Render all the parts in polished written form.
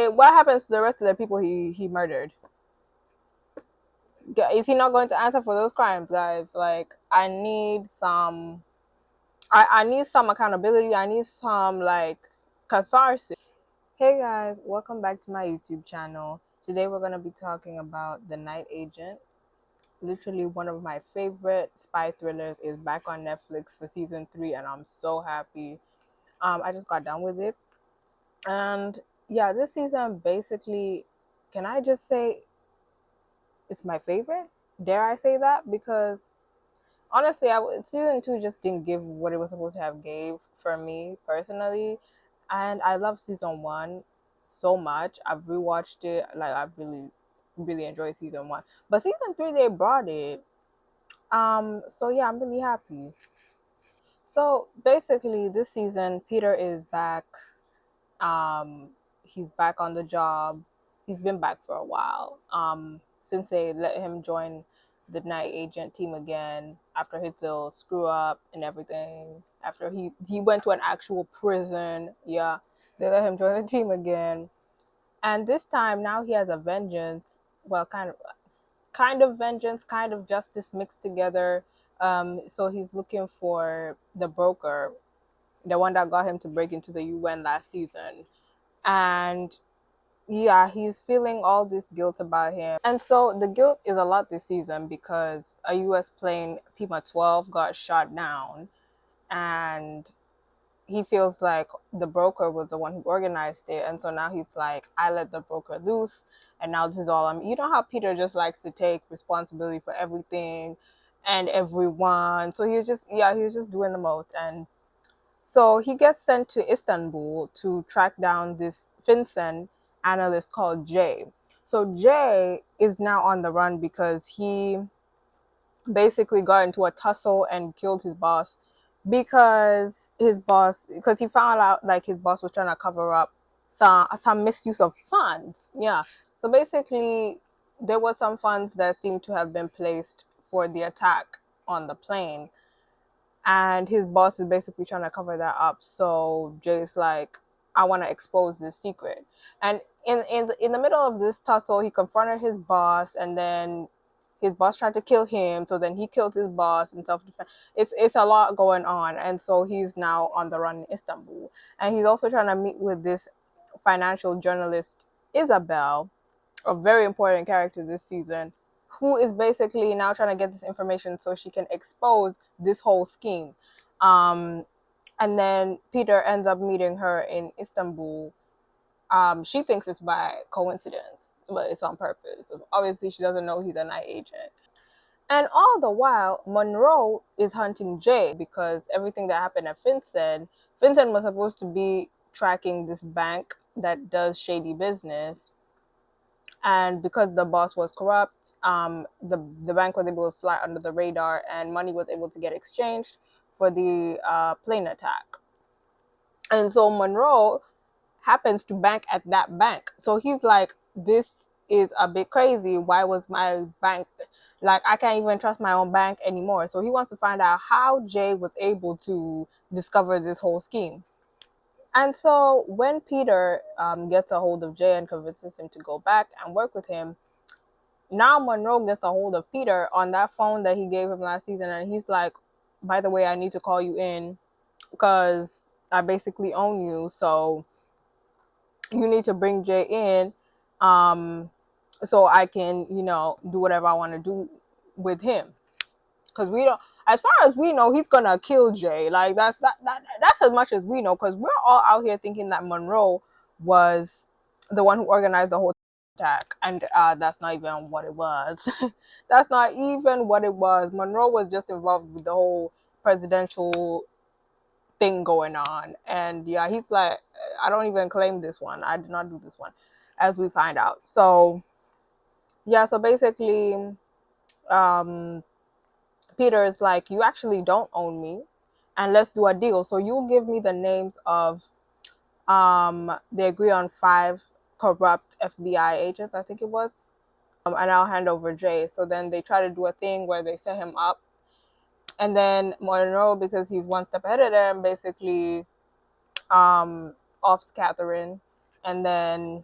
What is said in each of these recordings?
Okay, what happens to the rest of the people he murdered? Is he not going to answer for those crimes, guys? Like, I need some accountability. I need some like catharsis. Hey guys, welcome back to my YouTube channel. Today we're gonna be talking about The Night Agent. Literally one of my favorite spy thrillers is back on Netflix for season 3, and I'm so happy. I just got done with it, and yeah, this season basically, can I just say it's my favorite? Dare I say that? Because honestly, season 2 just didn't give what it was supposed to have gave for me personally, and I love season 1 so much. I've rewatched it. Like, I really enjoyed season 1, but season 3 they brought it. So yeah, I'm really happy. So basically, this season Peter is back. He's back on the job. He's been back for a while. Since they let him join the night agent team again after his little screw up and everything. After he went to an actual prison. Yeah, they let him join the team again. And this time now he has a vengeance. Well, kind of vengeance, kind of justice mixed together. So he's looking for the broker, the one that got him to break into the UN last season. And yeah, he's feeling all this guilt about him. And so the guilt is a lot this season because a US plane, Pima 12, got shot down, and he feels like the broker was the one who organized it. And so now he's like, I let the broker loose, and now this is all I'm. You know how Peter just likes to take responsibility for everything and everyone. So he's just doing the most. And so he gets sent to Istanbul to track down this FinCEN analyst called Jay. So Jay is now on the run because he basically got into a tussle and killed his boss because he found out like his boss was trying to cover up some misuse of funds. Yeah. So basically there were some funds that seemed to have been placed for the attack on the plane, and his boss is basically trying to cover that up. So Jay's like, I want to expose this secret. And in the middle of this tussle, he confronted his boss, and then his boss tried to kill him. So then he killed his boss in self defense. It's a lot going on, and so he's now on the run in Istanbul, and he's also trying to meet with this financial journalist Isabel, a very important character this season, who is basically now trying to get this information so she can expose this whole scheme. Um, and then Peter ends up meeting her in Istanbul. She thinks it's by coincidence, but it's on purpose. Obviously, she doesn't know he's a night agent. And all the while, Monroe is hunting Jay because everything that happened at FinCEN was supposed to be tracking this bank that does shady business, and because the boss was corrupt, the bank was able to fly under the radar, and money was able to get exchanged for the plane attack. And so Monroe happens to bank at that bank. So he's like, this is a bit crazy. Why was my bank, like, I can't even trust my own bank anymore. So he wants to find out how Jay was able to discover this whole scheme. And so when Peter gets a hold of Jay and convinces him to go back and work with him, now Monroe gets a hold of Peter on that phone that he gave him last season, and he's like, by the way, I need to call you in because I basically own you, so you need to bring Jay in, so I can, do whatever I want to do with him. Because we don't, as far as we know, he's gonna kill Jay. Like, that's as much as we know, because we're all out here thinking that Monroe was the one who organized the whole attack, and that's not even what it was. That's not even what it was. Monroe was just involved with the whole presidential thing going on, and yeah, he's like, I don't even claim this one. I did not do this one, as we find out. So yeah, so basically, um, Peter is like, you actually don't own me, and let's do a deal. So you give me the names of, they agree on 5 corrupt FBI agents, I think it was, and I'll hand over Jay. So then they try to do a thing where they set him up, and then Monroe, because he's one step ahead of them, basically offs Catherine, and then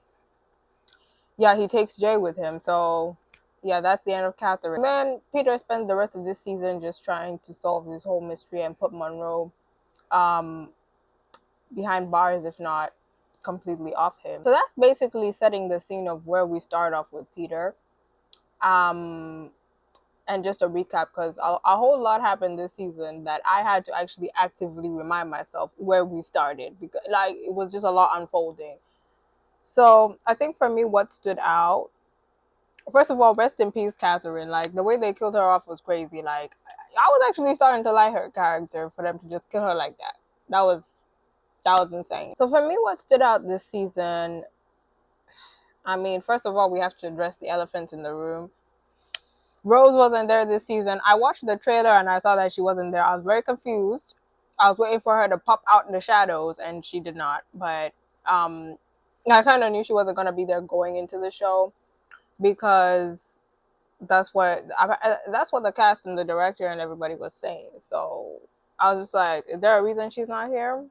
yeah, he takes Jay with him. So yeah, that's the end of Catherine. And then Peter spends the rest of this season just trying to solve this whole mystery and put Monroe um behind bars, if not completely off him. So that's basically setting the scene of where we start off with Peter. Um, and just a recap, because a whole lot happened this season that I had to actually actively remind myself where we started, because like it was just a lot unfolding. So I think for me, what stood out, first of all, rest in peace, Catherine. Like the way they killed her off was crazy. Like I was actually starting to like her character for them to just kill her like that. That was that was insane. So for me, what stood out this season, I mean, first of all, we have to address the elephant in the room. Rose wasn't there this season. I watched the trailer and I saw that she wasn't there. I was very confused. I was waiting for her to pop out in the shadows, and she did not. But um, I kind of knew she wasn't gonna be there going into the show, because that's what the cast and the director and everybody was saying. So I was just like, is there a reason she's not here?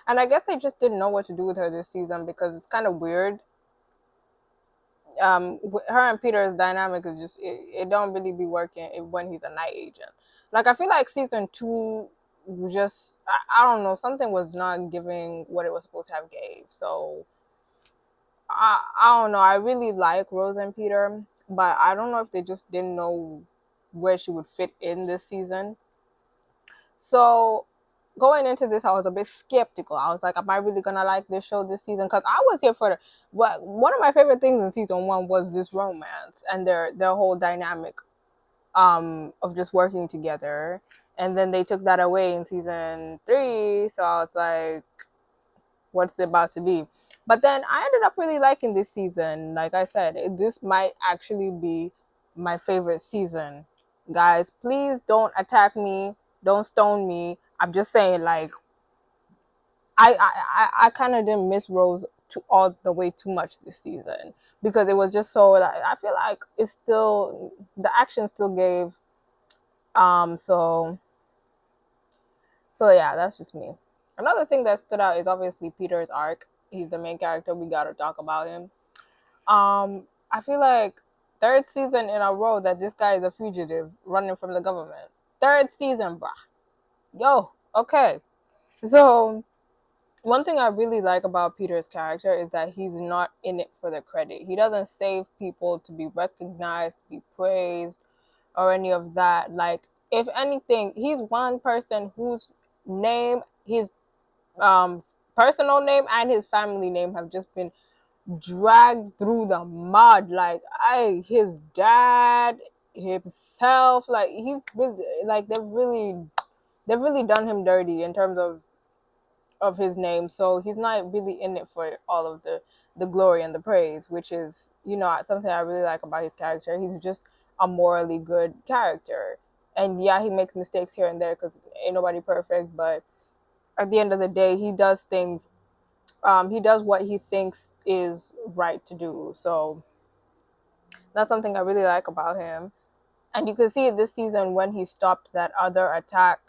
And I guess they just didn't know what to do with her this season, because it's kind of weird. Her and Peter's dynamic is just it don't really be working when he's a night agent. Like I feel like season two just I don't know, something was not giving what it was supposed to have gave. So I don't know. I really like Rose and Peter, but I don't know if they just didn't know where she would fit in this season. So going into this, I was a bit skeptical. I was like, am I really gonna like this show this season? Because I was here for the. But one of my favorite things in season one was this romance and their whole dynamic of just working together. And then they took that away in season three. So I was like, what's it about to be? But then I ended up really liking this season. Like I said, this might actually be my favorite season. Guys, please don't attack me. Don't stone me. I'm just saying, like, I kind of didn't miss Rose to all the way too much this season, because it was just so. Like, I feel like it's still the action still gave. So yeah, that's just me. Another thing that stood out is obviously Peter's arc. He's the main character. We gotta talk about him. I feel like third season in a row that this guy is a fugitive running from the government. Third season, bruh. Yo, okay. So one thing I really like about Peter's character is that he's not in it for the credit. He doesn't save people to be recognized, to be praised, or any of that. Like, if anything, he's one person whose name, his um personal name and his family name have just been dragged through the mud. Like his dad, himself, like he's really, like they've really done him dirty in terms of his name. So he's not really in it for all of the glory and the praise, which is, you know, something I really like about his character. He's just a morally good character. And yeah, he makes mistakes here and there, because ain't nobody perfect, but at the end of the day, he does things, he does what he thinks is right to do. So that's something I really like about him. And you can see it this season when he stopped that other attack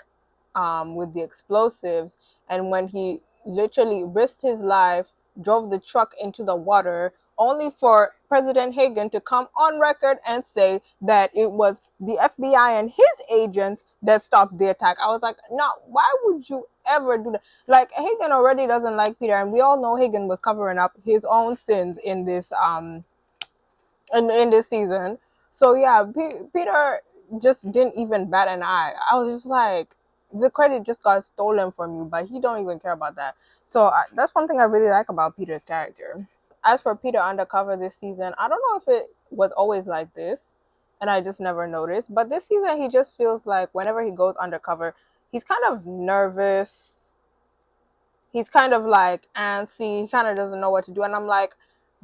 with the explosives, and when he literally risked his life, drove the truck into the water, only for President Hagen to come on record and say that it was the FBI and his agents that stopped the attack. I was like, no, why would you ever do that? Like, Hagen already doesn't like Peter, and we all know Hagen was covering up his own sins in this in this season. So yeah, Peter just didn't even bat an eye. I was just like, the credit just got stolen from you, but he don't even care about that. So that's one thing I really like about Peter's character. As for Peter Undercover this season, I don't know if it was always like this, and I just never noticed. But this season, he just feels like whenever he goes undercover, he's kind of nervous. He's kind of like antsy. He kind of doesn't know what to do. And I'm like,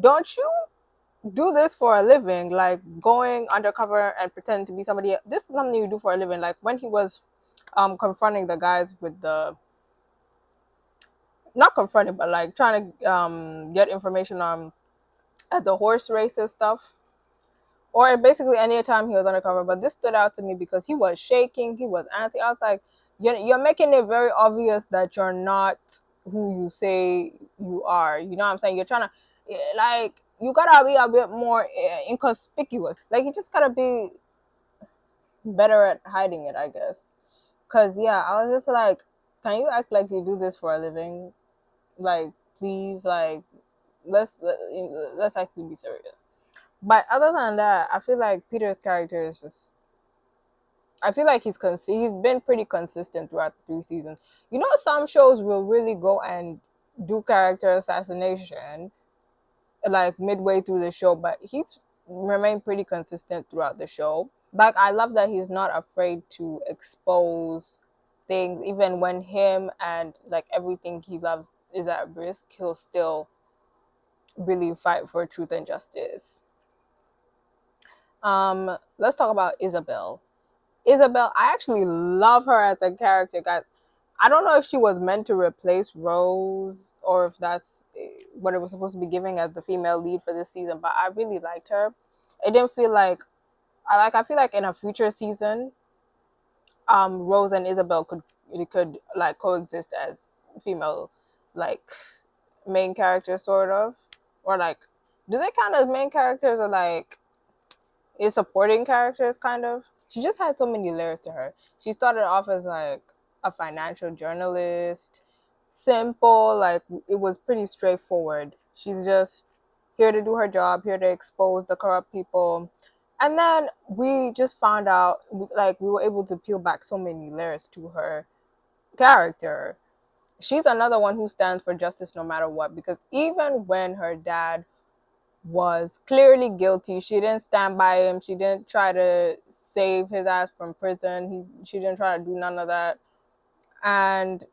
don't you do this for a living? Like going undercover and pretending to be somebody else. This is something you do for a living. Like when he was confronting the guys with the, not confronting, but like trying to get information on at the horse races stuff, or basically any time he was undercover. But this stood out to me because he was shaking, he was antsy. I was like, you're making it very obvious that you're not who you say you are. You know what I'm saying? You're trying to, like, you gotta be a bit more inconspicuous. Like you just gotta be better at hiding it, I guess. Cause yeah, I was just like, can you act like you do this for a living? Like, please, like, let's actually be serious. But other than that, I feel like Peter's character is just. I feel like he's been pretty consistent throughout the 3 seasons. You know, some shows will really go and do character assassination like midway through the show, but he's remained pretty consistent throughout the show. Like I love that he's not afraid to expose things, even when him and like everything he loves is at risk. He'll still really fight for truth and justice. Let's talk about Isabel. Isabel, I actually love her as a character. Guys, I don't know if she was meant to replace Rose or if that's what it was supposed to be giving as the female lead for this season, but I really liked her. It didn't feel like I feel like in a future season, Rose and Isabel could like coexist as female like main characters sort of, or like do they count as main characters or like is supporting characters kind of. She just had so many layers to her. She started off as like a financial journalist, simple, like it was pretty straightforward. She's just here to do her job, here to expose the corrupt people. And then we just found out, like, we were able to peel back so many layers to her character. She's another one who stands for justice no matter what, because even when her dad was clearly guilty. She didn't stand by him. She didn't try to save his ass from prison. She didn't try to do none of that. And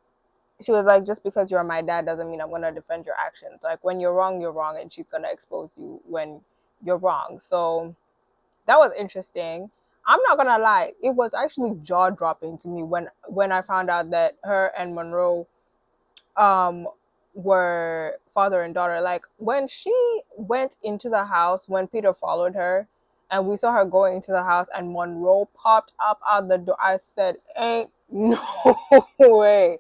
she was like, just because you're my dad doesn't mean I'm gonna defend your actions. Like when you're wrong, and she's gonna expose you when you're wrong. So that was interesting. I'm not gonna lie, it was actually jaw dropping to me when I found out that her and Monroe um were father and daughter. Like when she went into the house, when Peter followed her and we saw her going into the house and Monroe popped up out the door, I said, ain't no way.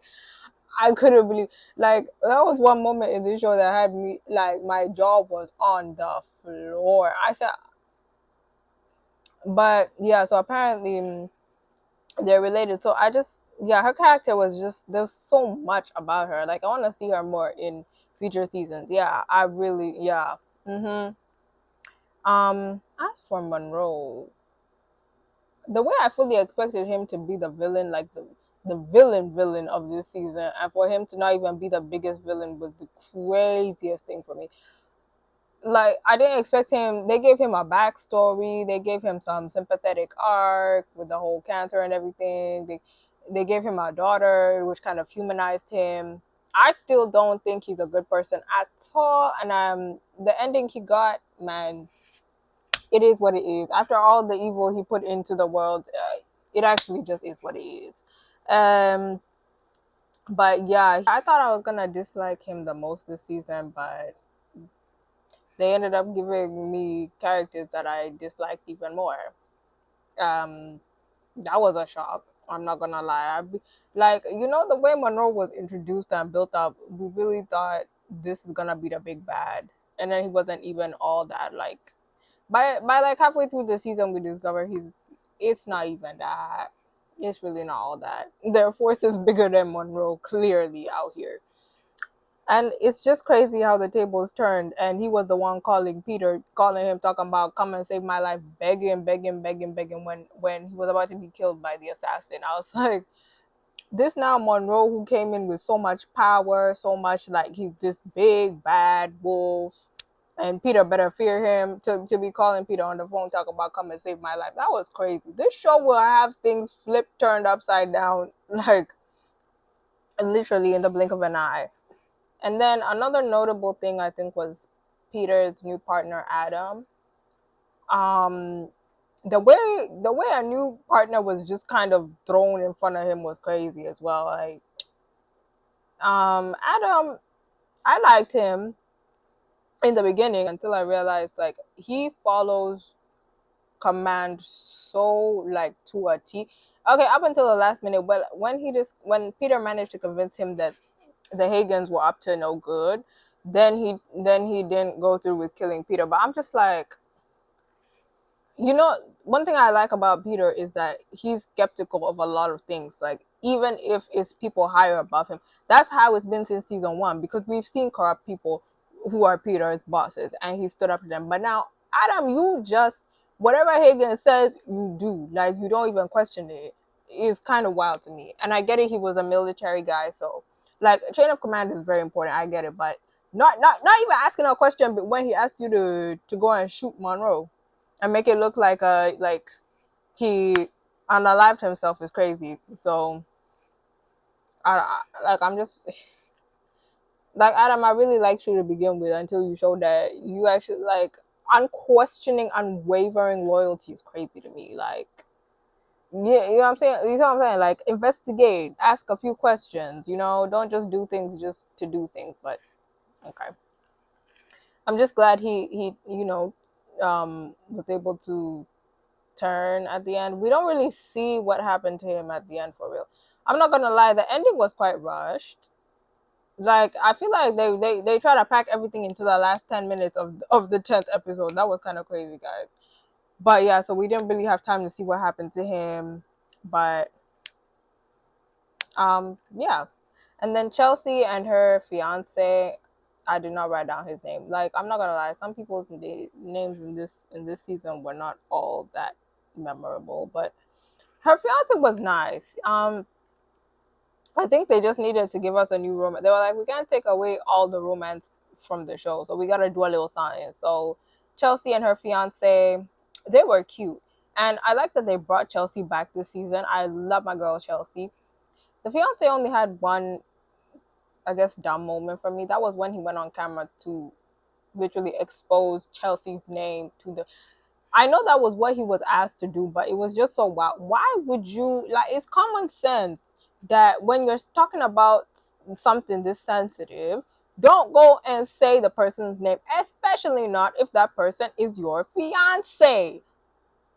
I couldn't believe, like, that was one moment in this show that had me like my jaw was on the floor. I said, but yeah, so apparently they're related. So I just, yeah, her character was just, there's so much about her. Like I want to see her more in future seasons. Yeah, I really, yeah. As for Monroe, the way I fully expected him to be the villain, like the villain of this season, and for him to not even be the biggest villain was the craziest thing for me. Like I didn't expect him. They gave him a backstory. They gave him some sympathetic arc with the whole cancer and everything. They gave him a daughter, which kind of humanized him. I still don't think he's a good person at all. And the ending he got, man, it is what it is. After all the evil he put into the world, it actually just is what it is. Um, but yeah, I thought I was gonna dislike him the most this season, but they ended up giving me characters that I disliked even more. Um, that was a shock. I'm not gonna lie. Like, you know, the way Monroe was introduced and built up, we really thought this is gonna be the big bad, and then he wasn't even all that. Like, by like halfway through the season, we discover it's not even that. It's really not all that. Their force is bigger than Monroe, clearly out here. And it's just crazy how the tables turned, and he was the one calling Peter, calling him, talking about come and save my life, begging when he was about to be killed by the assassin. I was like, this now Monroe who came in with so much power, so much like he's this big bad wolf, and Peter better fear him to be calling Peter on the phone talking about come and save my life. That was crazy. This show will have things flipped, turned upside down, like literally in the blink of an eye. And then another notable thing I think was Peter's new partner Adam. Um, the way a new partner was just kind of thrown in front of him was crazy as well. Like Adam, I liked him in the beginning until I realized like he follows command so like to a T. Okay, up until the last minute, but when Peter managed to convince him that the Hagans were up to no good, then he didn't go through with killing Peter. But I'm just like, one thing I like about Peter is that he's skeptical of a lot of things. Like, even if it's people higher above him, that's how it's been since season one. Because we've seen corrupt people who are Peter's bosses, and he stood up to them. But now, Adam, you just whatever Hagen says, you do. Like, you don't even question it. It's kind of wild to me. And I get it. He was a military guy, so like chain of command is very important. I get it, but not even asking a question. But when he asked you to go and shoot Monroe and make it look like he unalived himself is crazy. So I'm just like, Adam, I really liked you to begin with until you showed that you actually like unquestioning, unwavering loyalty is crazy to me. Like, yeah, you know what I'm saying? You know what I'm saying? Like, investigate, ask a few questions. Don't just do things just to do things. But okay, I'm just glad he was able to turn at the end. We don't really see what happened to him at the end for real. I'm not gonna lie, the ending was quite rushed. Like, I feel like they try to pack everything into the last 10 minutes of the 10th episode. That was kind of crazy, guys. But yeah, so we didn't really have time to see what happened to him. But yeah. And then Chelsea and her fiance, I did not write down his name. Like, I'm not gonna lie, some people's names in this season were not all that memorable, but her fiance was nice. I think they just needed to give us a new romance. They were like, we can't take away all the romance from the show, so we gotta do a little something. So Chelsea and her fiance, they were cute, and I like that they brought Chelsea back this season. I love my girl Chelsea. The fiance only had one, I guess, dumb moment for me. That was when he went on camera to literally expose Chelsea's name to the. I know that was what he was asked to do, but it was just so wild. Why would you, like, it's common sense that when you're talking about something this sensitive, don't go and say the person's name, especially not if that person is your fiance.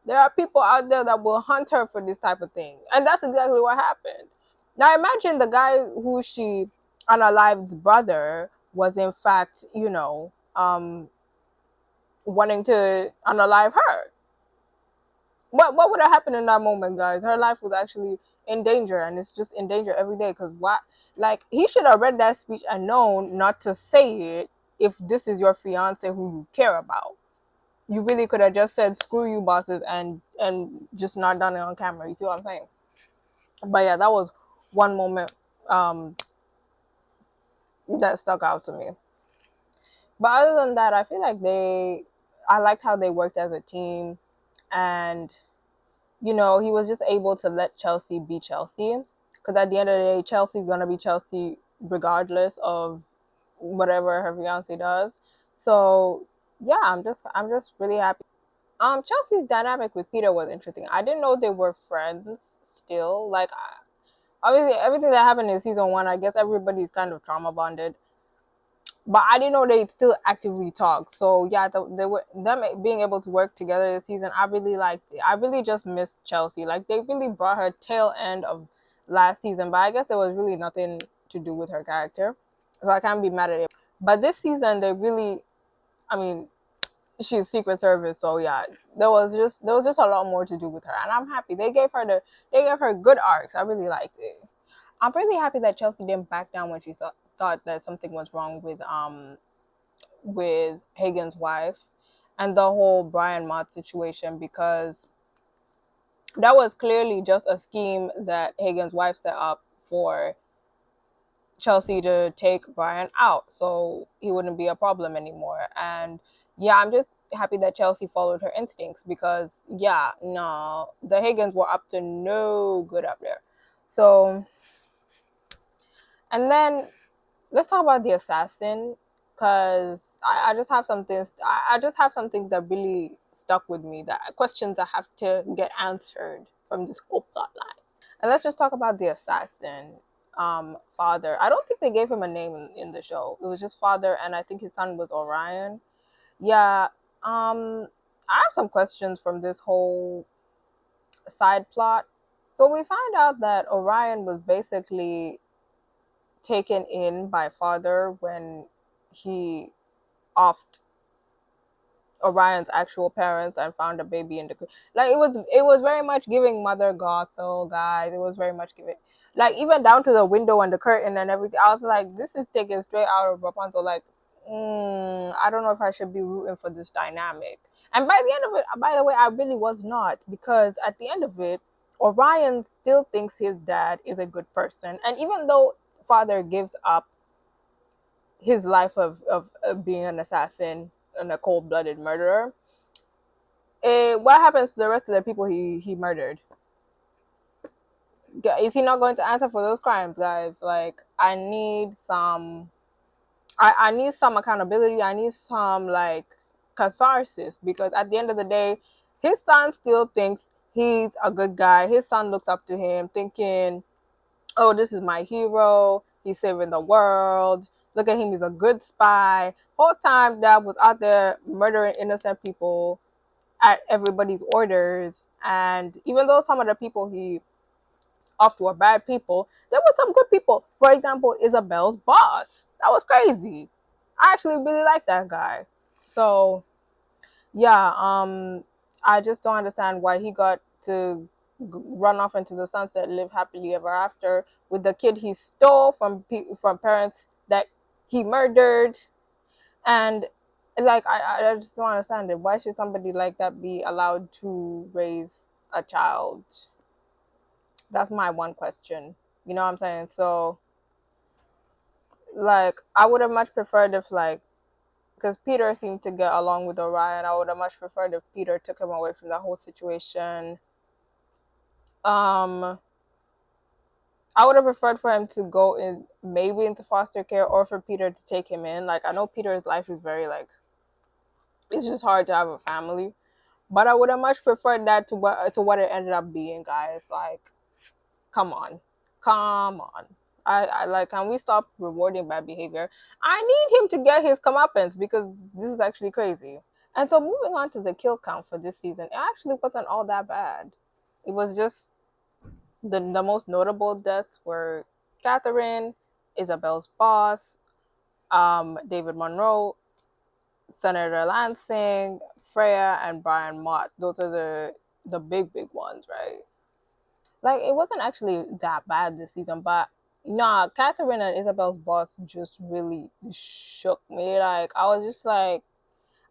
There are people out there that will hunt her for this type of thing. And that's exactly what happened. Now imagine the guy who she unalived brother was in fact, wanting to unalive her. What would have happened in that moment, guys? Her life was actually in danger, and it's just in danger every day. Because what, like, he should have read that speech and known not to say it if this is your fiance who you care about. You really could have just said "screw you, bosses" and just not done it on camera. You see what I'm saying? But yeah, that was one moment um that stuck out to me. But other than that, I feel like I liked how they worked as a team, and he was just able to let Chelsea be Chelsea. Because at the end of the day, Chelsea's gonna be Chelsea regardless of whatever her fiance does. So yeah, I'm just really happy. Chelsea's dynamic with Peter was interesting. I didn't know they were friends still. Like, obviously, everything that happened in season one, I guess everybody's kind of trauma bonded. But I didn't know they still actively talk. So yeah, they were them being able to work together this season. I really liked it. I really just missed Chelsea. Like, they really brought her tail end of last season, but I guess there was really nothing to do with her character, so I can't be mad at it. But this season, they really, I mean, she's Secret Service, so yeah, there was just a lot more to do with her, and I'm happy they gave her good arcs. I really liked it. I'm really happy that Chelsea didn't back down when she thought that something was wrong with Hagen's wife and the whole Brian Mott situation, because that was clearly just a scheme that Hagen's wife set up for Chelsea to take Brian out so he wouldn't be a problem anymore. And yeah, I'm just happy that Chelsea followed her instincts, because yeah, no, the Hagens were up to no good up there. So, and then let's talk about the assassin, because I just have something. I just have something that really stuck with me. That questions that have to get answered from this whole plot line. And let's just talk about the assassin, father. I don't think they gave him a name in the show. It was just father, and I think his son was Orion. Yeah. I have some questions from this whole side plot. So we find out that Orion was basically taken in by father when he offed Orion's actual parents and found a baby in the like it was very much giving Mother Gothel, guys. It was very much giving, like, even down to the window and the curtain and everything. I was like, this is taken straight out of Rapunzel. Like, I don't know if I should be rooting for this dynamic. And by the end of it, by the way, I really was not, because at the end of it, Orion still thinks his dad is a good person, and even though father gives up his life of being an assassin and a cold-blooded murderer, what happens to the rest of the people he murdered? Is he not going to answer for those crimes, guys? Like, I need some accountability. I need some, like, catharsis, because at the end of the day, his son still thinks he's a good guy. His son looks up to him, thinking, "Oh, this is my hero. He's saving the world. Look at him. He's a good spy." Whole time, Dad was out there murdering innocent people at everybody's orders. And even though some of the people he off were bad people, there were some good people. For example, Isabel's boss. That was crazy. I actually really like that guy. So yeah, I just don't understand why he got to run off into the sunset, live happily ever after with the kid he stole from parents that he murdered. And like, I just don't understand it. Why should somebody like that be allowed to raise a child? That's my one question. You know what I'm saying? So, like, I would have much preferred if, like, because Peter seemed to get along with Orion, I would have much preferred if Peter took him away from the whole situation. Um, I would have preferred for him to go in, maybe into foster care, or for Peter to take him in. Like, I know Peter's life is very, like, it's just hard to have a family, but I would have much preferred that to what it ended up being, guys. Like, come on, come on. I like, can we stop rewarding bad behavior? I need him to get his comeuppance, because this is actually crazy. And so, moving on to the kill count for this season, it actually wasn't all that bad. It was just the most notable deaths were Catherine, Isabel's boss, David Monroe, Senator Lansing, Freya, and Brian Mott. Those are the big ones, right? Like, it wasn't actually that bad this season, but nah, Catherine and Isabel's boss just really shook me. Like, I was just like,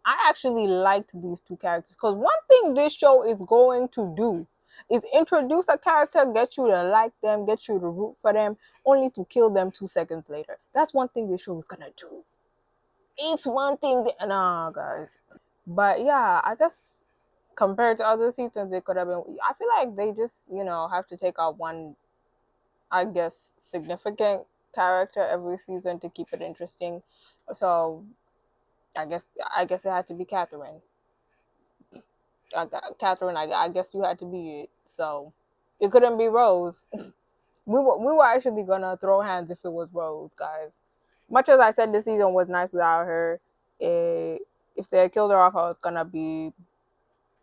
I actually liked these two characters, because one thing this show is going to do is introduce a character, get you to like them, get you to root for them, only to kill them 2 seconds later. That's one thing this show is gonna do. It's one thing nah, guys. But yeah, I guess compared to other seasons, it could have been. I feel like they just, have to take out one, I guess, significant character every season to keep it interesting. So I guess it had to be Catherine. Catherine, I guess you had to be it. So it couldn't be Rose. We were actually gonna throw hands if it was Rose, guys. Much as I said this season was nice without her, if they had killed her off, I was gonna be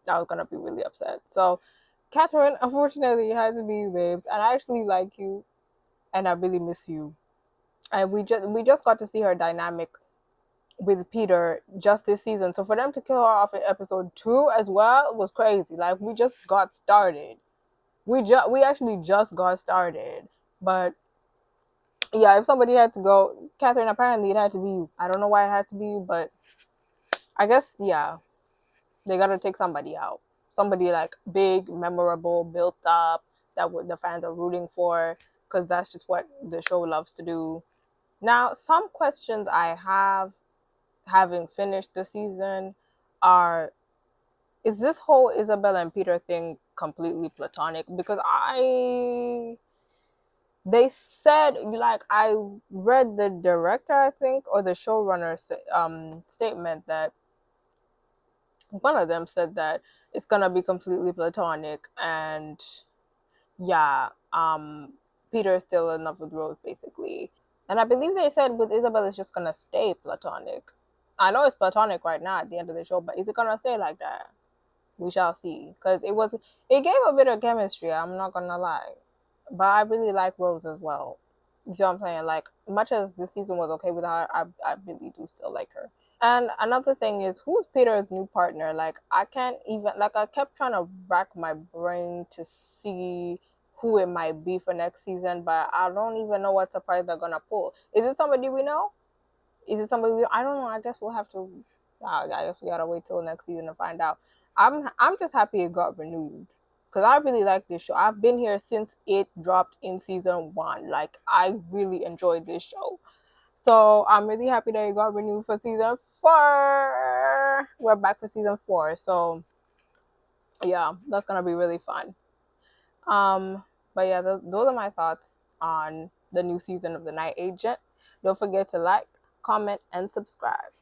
really upset. So, Catherine, unfortunately, had to be babes, and I actually like you, and I really miss you. And we just got to see her dynamic with Peter just this season. So for them to kill her off in episode 2 as well was crazy. Like, we just got started. We actually just got started. But yeah, if somebody had to go, Catherine, apparently it had to be you. I don't know why it had to be you, but I guess, yeah, they gotta take somebody out. Somebody, like, big, memorable, built up, that the fans are rooting for, because that's just what the show loves to do. Now, some questions I have, having finished the season, are: is this whole Isabel and Peter thing completely platonic? Because they said, like, I read the director, I think, or the showrunner statement, that one of them said that it's gonna be completely platonic, and yeah, Peter's still in love with Rose, basically. And I believe they said with Isabel it's just gonna stay platonic. I know it's platonic right now at the end of the show, but is it gonna stay like that? We shall see. Because it gave a bit of chemistry, I'm not gonna lie. But I really like Rose as well. You see what I'm saying? Like, much as this season was okay with her, I really do still like her. And another thing is, who's Peter's new partner? Like, I can't even, like, I kept trying to rack my brain to see who it might be for next season, but I don't even know what surprise they're gonna pull. Is it somebody we know? Is it somebody I don't know. I guess we'll have to. I guess we gotta wait till next season to find out. I'm just happy it got renewed because I really like this show. I've been here since it dropped in season 1. Like, I really enjoyed this show. So I'm really happy that it got renewed for season 4. We're back for season 4. So yeah, that's gonna be really fun. Um, but yeah, those are my thoughts on the new season of The Night Agent. Don't forget to like, comment, and subscribe.